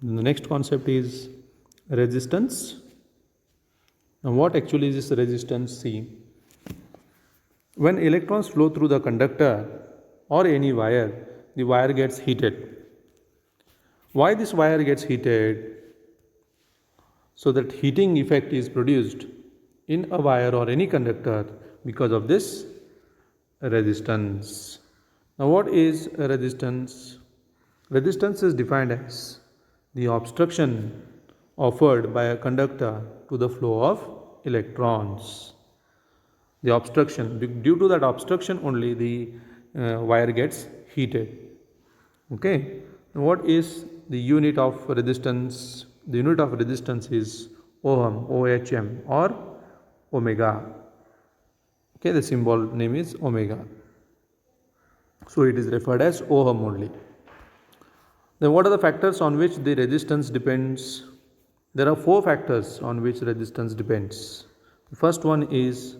The next concept is resistance. Now, what actually is this resistance? See, when electrons flow through the conductor or any wire, the wire gets heated. Why this wire gets heated? So that heating effect is produced in a wire or any conductor because of this resistance. Now, what is a resistance? Resistance is defined as the obstruction offered by a conductor to the flow of electrons. The obstruction, due to that obstruction only the wire gets heated. Okay. Now, what is the unit of resistance? The unit of resistance is ohm, OHM or omega. Okay, the symbol name is omega. So it is referred as ohm only. Then what are the factors on which the resistance depends? There are 4 factors on which resistance depends. The first one is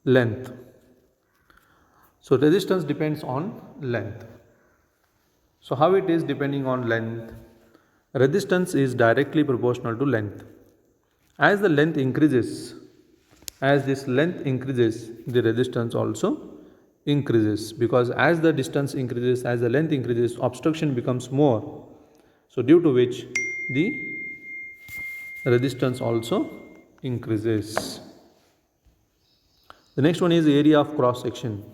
length. So resistance depends on length. So how it is depending on length? Resistance is directly proportional to length. As the length increases, as this length increases, the resistance also increases, because as the distance increases, as the length increases, obstruction becomes more. So due to which the resistance also increases. The next one is area of cross section.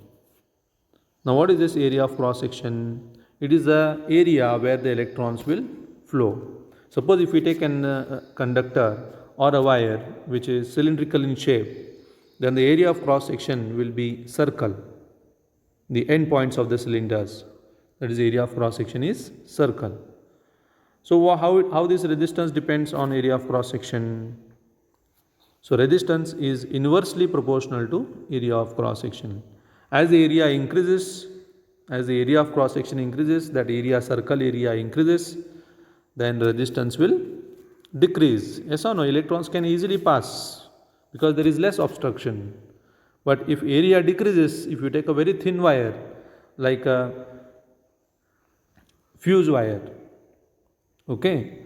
Now what is this area of cross section? It is the area where the electrons will flow. Suppose if we take a conductor or a wire which is cylindrical in shape, then the area of cross section will be circle. The end points of the cylinders, that is area of cross section is circle. So how this resistance depends on area of cross section? So resistance is inversely proportional to area of cross section. As the area increases, as the area of cross section increases, that area circle area increases, then resistance will decrease. Yes or no? Electrons can easily pass because there is less obstruction. But if area decreases, if you take a very thin wire like a fuse wire, okay,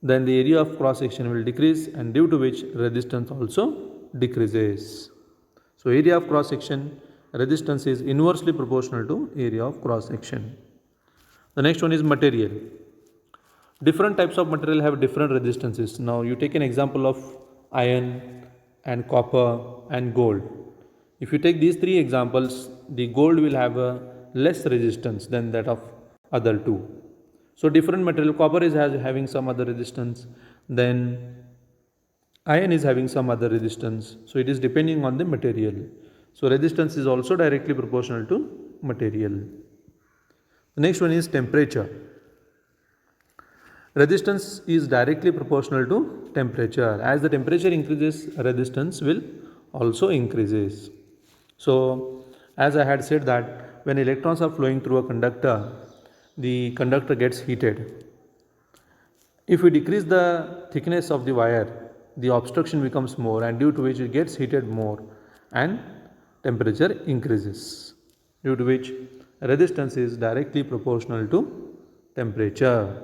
then the area of cross section will decrease, and due to which resistance also decreases. So area of cross section, resistance is inversely proportional to area of cross section. The next one is material. Different types of material have different resistances. Now you take an example of iron and copper and gold. If you take these 3 examples, the gold will have a less resistance than that of other 2. So different material, copper is having some other resistance, then iron is having some other resistance. So it is depending on the material. So resistance is also directly proportional to material. The next one is temperature. Resistance is directly proportional to temperature. As the temperature increases, resistance will also increases. So as I had said that when electrons are flowing through a conductor, the conductor gets heated. If we decrease the thickness of the wire, the obstruction becomes more, and due to which it gets heated more and temperature increases, due to which resistance is directly proportional to temperature.